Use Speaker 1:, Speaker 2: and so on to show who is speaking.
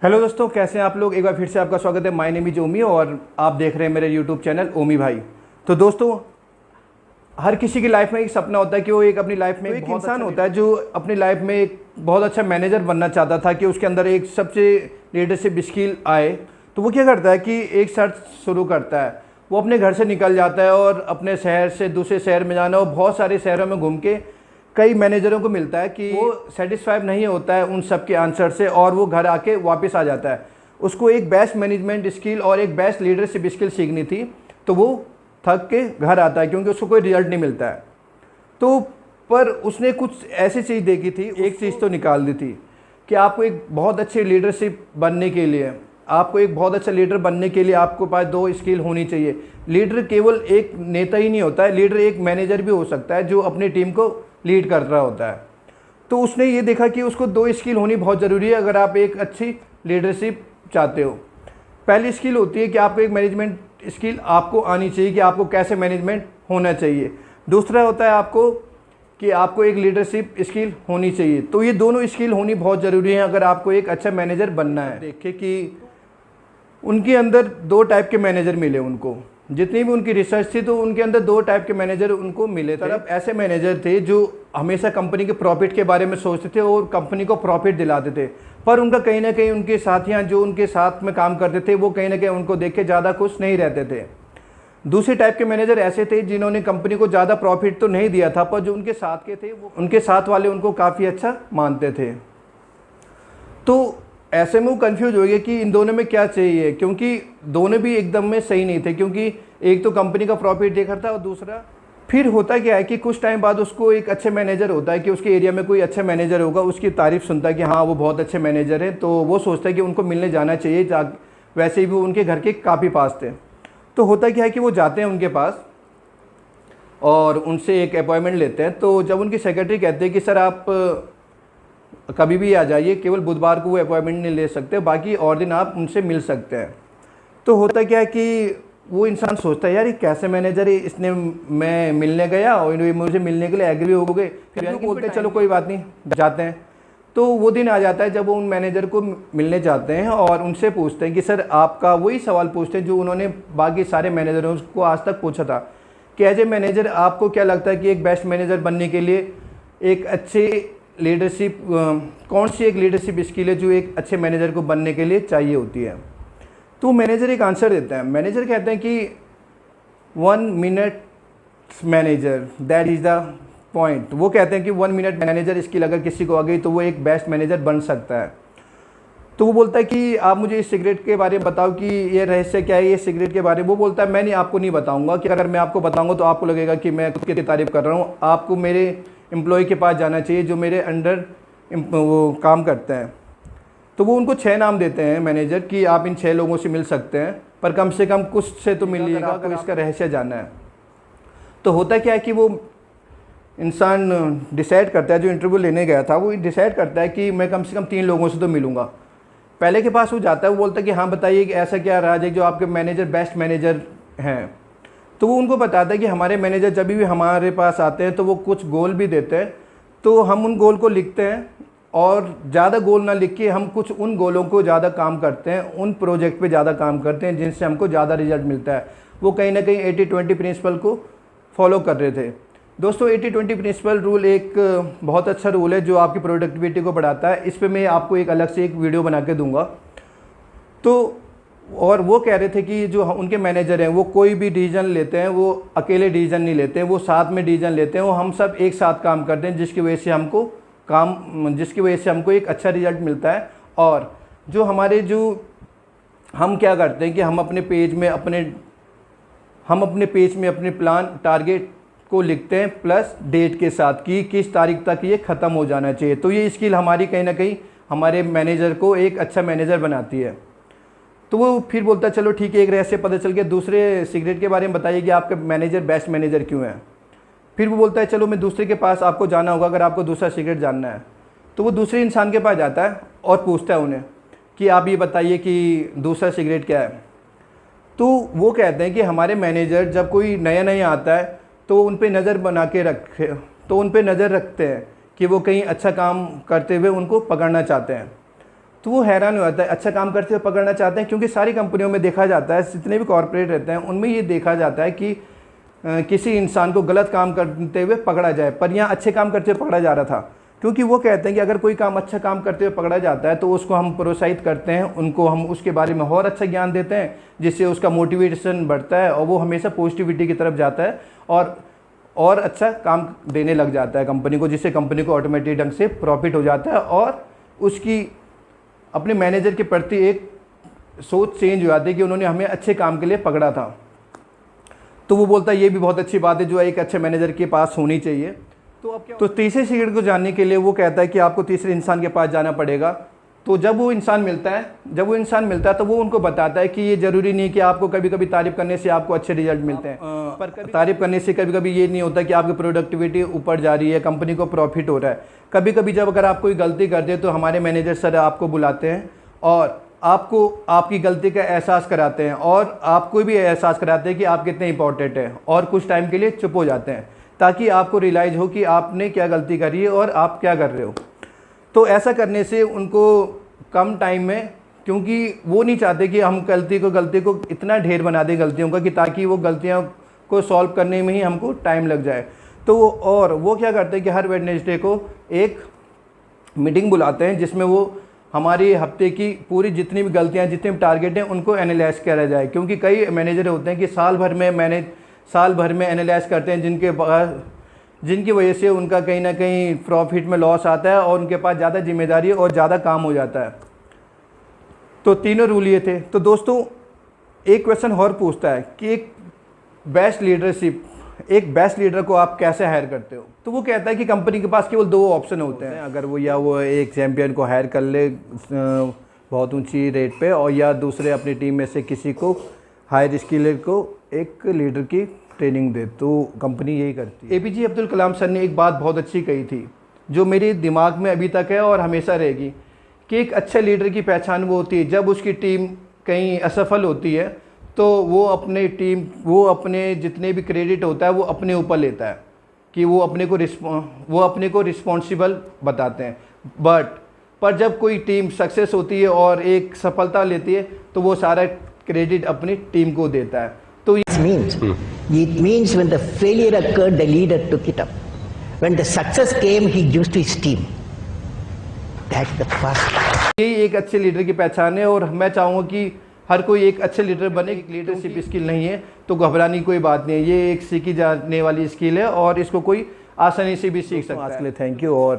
Speaker 1: Hello दोस्तों, कैसे हैं आप लोग। एक बार फिर से आपका स्वागत है। माय नेम इज ओमी और आप देख रहे हैं मेरे यूट्यूब चैनल ओमी भाई। तो दोस्तों, हर किसी की लाइफ में एक सपना होता है कि वो एक अपनी लाइफ में एक इंसान होता है जो अपनी लाइफ में एक बहुत अच्छा मैनेजर बनना चाहता था कि उसके अंदर एक सबसे लीडरशिप स्किल आए। तो वो क्या करता है कि एक सर्च शुरू करता है। वो अपने घर से निकल जाता है और अपने शहर से दूसरे शहर में जाना और बहुत सारे शहरों में घूम के कई मैनेजरों को मिलता है कि वो सेटिस्फाइड नहीं होता है उन सब के आंसर से और वो घर आके वापस आ जाता है। उसको एक बेस्ट मैनेजमेंट स्किल और एक बेस्ट लीडरशिप स्किल सीखनी थी, तो वो थक के घर आता है क्योंकि उसको कोई रिजल्ट नहीं मिलता है। तो पर उसने कुछ ऐसी चीज़ देखी थी, एक चीज़ तो निकाल दी थी कि आपको एक बहुत अच्छे लीडरशिप बनने के लिए, आपको एक बहुत अच्छा लीडर बनने के लिए आपको पास दो स्किल होनी चाहिए। लीडर केवल एक नेता ही नहीं होता है, लीडर एक मैनेजर भी हो सकता है जो अपनी टीम को लीड कर रहा होता है। तो उसने ये देखा कि उसको दो स्किल होनी बहुत ज़रूरी है अगर आप एक अच्छी लीडरशिप चाहते हो। पहली स्किल होती है कि आपको एक मैनेजमेंट स्किल आपको आनी चाहिए कि आपको कैसे मैनेजमेंट होना चाहिए। दूसरा होता है आपको कि आपको एक लीडरशिप स्किल होनी चाहिए। तो ये दोनों स्किल होनी बहुत ज़रूरी है अगर आपको एक अच्छा मैनेजर बनना है। देखे कि उनके अंदर दो टाइप के मैनेजर मिले उनको, जितनी भी उनकी रिसर्च थी तो उनके अंदर दो टाइप के मैनेजर उनको मिले थे। अब ऐसे मैनेजर थे जो हमेशा कंपनी के प्रॉफिट के बारे में सोचते थे और कंपनी को प्रॉफिट दिलाते थे, पर उनका कहीं ना कहीं उनके साथियां जो उनके साथ में काम करते थे वो कहीं ना कहीं उनको देख के ज़्यादा खुश नहीं रहते थे। दूसरी टाइप के मैनेजर ऐसे थे जिन्होंने कंपनी को ज़्यादा प्रॉफिट तो नहीं दिया था, पर जो उनके साथ के थे वो उनके साथ वाले उनको काफ़ी अच्छा मानते थे। तो ऐसे में वो कंफ्यूज हो गया कि इन दोनों में क्या चाहिए, क्योंकि दोनों भी एकदम में सही नहीं थे, क्योंकि एक तो कंपनी का प्रॉफिट देखा था और दूसरा फिर होता क्या है कि कुछ टाइम बाद उसको एक अच्छे मैनेजर होता है कि उसके एरिया में कोई अच्छा मैनेजर होगा, उसकी तारीफ सुनता है कि हाँ वो बहुत अच्छे मैनेजर हैं, तो वो सोचता है कि उनको मिलने जाना चाहिए। वैसे ही वो उनके घर के काफ़ी पास थे। तो होता क्या है कि वो जाते हैं उनके पास और उनसे एक अपॉइंटमेंट लेते हैं। तो जब उनकी सेक्रेटरी कहते हैं कि सर आप कभी भी आ जाइए, केवल बुधवार को वो अपॉइंटमेंट नहीं ले सकते, बाकी और दिन आप उनसे मिल सकते हैं। तो होता क्या है कि वो इंसान सोचता है यार ये कैसे मैनेजर है, इसने मैं मिलने गया और मुझे मिलने के लिए एग्री हो गए, फिर भी बोलते हैं चलो कोई बात नहीं जाते हैं। तो वो दिन आ जाता है जब वो उन मैनेजर को मिलने जाते हैं और उनसे पूछते हैं कि सर आपका वही सवाल पूछते हैं जो उन्होंने बाकी सारे मैनेजरों को आज तक पूछा था कि एज ए मैनेजर आपको क्या लगता है कि एक बेस्ट मैनेजर बनने के लिए एक अच्छे लीडरशिप कौन सी एक लीडरशिप स्किल है जो एक अच्छे मैनेजर को बनने के लिए चाहिए होती है। तो मैनेजर एक आंसर देता है। मैनेजर कहते हैं कि 1 minute manager that is the point. वो कहते हैं कि 1 मिनट मैनेजर स्किल अगर किसी को आ गई तो वो एक बेस्ट मैनेजर बन सकता है। तो वो बोलता है कि आप मुझे इस सिगरेट के बारे में बताओ कि ये रहस्य क्या है, ये सिगरेट के बारे में। वो बोलता है मैं नहीं, आपको नहीं बताऊंगा, कि अगर मैं आपको बताऊंगा तो आपको लगेगा कि मैं खुद की तारीफ कर रहा हूँ। आपको मेरे एम्प्लॉय के पास जाना चाहिए जो मेरे अंडर वो काम करते हैं। तो वो उनको 6 नाम देते हैं मैनेजर कि आप इन 6 लोगों से मिल सकते हैं, पर कम से कम कुछ से तो मिलिएगा, आपको इसका रहस्य जानना है। तो होता क्या है कि वो इंसान डिसाइड करता है, जो इंटरव्यू लेने गया था वो डिसाइड करता है कि मैं कम से कम 3 लोगों से तो मिलूंगा। पहले के पास वो जाता है, वो बोलता है कि हाँ बताइए कि ऐसा क्या राज है जो आपके मैनेजर बेस्ट मैनेजर हैं। तो वो उनको बताता है कि हमारे मैनेजर जब भी हमारे पास आते हैं तो वो कुछ गोल भी देते हैं, तो हम उन गोल को लिखते हैं और ज़्यादा गोल ना लिख के हम कुछ उन गोलों को ज़्यादा काम करते हैं, उन प्रोजेक्ट पे ज़्यादा काम करते हैं जिनसे हमको ज़्यादा रिजल्ट मिलता है। वो कहीं ना कहीं 80-20 प्रिंसिपल को फॉलो कर रहे थे। दोस्तों 80-20 प्रिंसिपल रूल एक बहुत अच्छा रूल है जो आपकी प्रोडक्टिविटी को बढ़ाता है। इस पर मैं आपको एक अलग से एक वीडियो बना के दूंगा। तो और वो कह रहे थे कि जो उनके मैनेजर हैं वो कोई भी डिसीजन लेते हैं वो अकेले डिसीजन नहीं लेते हैं, वो साथ में डिसीजन लेते हैं, वो हम सब एक साथ काम करते हैं जिसकी वजह से हमको एक अच्छा रिजल्ट मिलता है। और जो हमारे हम क्या करते हैं कि हम अपने पेज में अपने प्लान टारगेट को लिखते हैं प्लस डेट के साथ कि किस तारीख तक ये ख़त्म हो जाना चाहिए। तो ये स्किल हमारी कहीं ना कहीं हमारे मैनेजर को एक अच्छा मैनेजर बनाती है। तो वो फिर बोलता है चलो ठीक है, एक रहस्य पता चल गया, दूसरे सिगरेट के बारे में बताइए कि आपका मैनेजर बेस्ट मैनेजर क्यों है। फिर वो बोलता है चलो मैं दूसरे के पास आपको जाना होगा अगर आपको दूसरा सिगरेट जानना है। तो वो दूसरे इंसान के पास जाता है और पूछता है उन्हें कि आप ये बताइए कि दूसरा सिगरेट क्या है। तो वो कहते हैं कि हमारे मैनेजर जब कोई नया नया आता है तो उन पर नज़र रखते हैं कि वो कहीं अच्छा काम करते हुए उनको पकड़ना चाहते हैं। तो वो हैरान हो जाता है, अच्छा काम करते हुए पकड़ना चाहते हैं, क्योंकि सारी कंपनियों में देखा जाता है, जितने भी कॉर्पोरेट रहते हैं उनमें ये देखा जाता है कि किसी इंसान को गलत काम करते हुए पकड़ा जाए, पर यहाँ अच्छे काम करते हुए पकड़ा जा रहा था। क्योंकि वो कहते हैं कि अगर कोई काम अच्छा काम करते हुए पकड़ा जाता है तो उसको हम प्रोत्साहित करते हैं, उनको हम उसके बारे में और अच्छा ज्ञान देते हैं, जिससे उसका मोटिवेशन बढ़ता है और वो हमेशा पॉजिटिविटी की तरफ जाता है और अच्छा काम देने लग जाता है कंपनी को, जिससे कंपनी को ऑटोमेटिक ढंग से प्रॉफिट हो जाता है और उसकी अपने मैनेजर के प्रति एक सोच चेंज हो जाती है कि उन्होंने हमें अच्छे काम के लिए पकड़ा था। तो वो बोलता है ये भी बहुत अच्छी बात है जो एक अच्छे मैनेजर के पास होनी चाहिए। तो तीसरे सीक्रेट को जानने के लिए वो कहता है कि आपको तीसरे इंसान के पास जाना पड़ेगा। तो जब वो इंसान मिलता है तो वो उनको बताता है कि ये ज़रूरी नहीं कि आपको कभी कभी तारीफ़ करने से आपको अच्छे रिजल्ट मिलते हैं, पर तारीफ़ करने से कभी कभी ये नहीं होता कि आपकी प्रोडक्टिविटी ऊपर जा रही है, कंपनी को प्रॉफिट हो रहा है। कभी कभी जब अगर आप कोई गलती करते हैं तो हमारे मैनेजर सर आपको बुलाते हैं और आपको आपकी गलती का एहसास कराते हैं और आपको भी एहसास कराते हैं कि आप कितने इंपॉर्टेंट हैं, और कुछ टाइम के लिए चुप हो जाते हैं ताकि आपको रियलाइज़ हो कि आपने क्या गलती करी है और आप क्या कर रहे हो। तो ऐसा करने से उनको कम टाइम में, क्योंकि वो नहीं चाहते कि हम गलती को इतना ढेर बना दें गलतियों का कि ताकि वो गलतियों को सॉल्व करने में ही हमको टाइम लग जाए। तो वो क्या करते हैं कि हर वेडनेसडे को एक मीटिंग बुलाते हैं जिसमें वो हमारी हफ्ते की पूरी जितनी भी गलतियाँ, जितने भी टारगेट हैं उनको एनालाइज करा जाए। क्योंकि कई मैनेजर होते हैं कि साल भर में एनालाइज करते हैं जिनकी वजह से उनका कहीं ना कहीं प्रॉफिट में लॉस आता है और उनके पास ज़्यादा जिम्मेदारी और ज़्यादा काम हो जाता है। तो तीनों रूल ये थे। तो दोस्तों एक क्वेश्चन और पूछता है कि एक बेस्ट लीडर को आप कैसे हायर करते हो। तो वो कहता है कि कंपनी के पास केवल 2 ऑप्शन होते हैं, अगर वो एक चैम्पियन को हायर कर ले बहुत ऊंची रेट पे, और या दूसरे अपनी टीम में से किसी को हायर स्किलर को एक लीडर की ट्रेनिंग दे। तो कंपनी यही करती है। APJ अब्दुल कलाम सर ने एक बात बहुत अच्छी कही थी जो मेरे दिमाग में अभी तक है और हमेशा रहेगी, कि एक अच्छे लीडर की पहचान वो होती है जब उसकी टीम कहीं असफल होती है तो वो अपने जितने भी क्रेडिट होता है वो अपने ऊपर लेता है कि वो अपने को रिस्पॉन्सिबल बताते हैं। पर जब कोई टीम सक्सेस होती है और एक सफलता लेती है तो वो सारा क्रेडिट अपनी टीम को देता है। तो
Speaker 2: It means when the failure occurred, the leader took it up. When the success came, he gives to his team. That's the first.
Speaker 1: यही एक अच्छे लीडर की पहचान है और मैं चाहूँगा कि हर कोई एक अच्छे लीडर बने। लीडरशिप स्किल नहीं है तो घबराने की कोई बात नहीं है, ये एक सीखी जाने वाली स्किल है और इसको कोई आसानी से भी सीख सकता है। आज के लिए थैंक यू और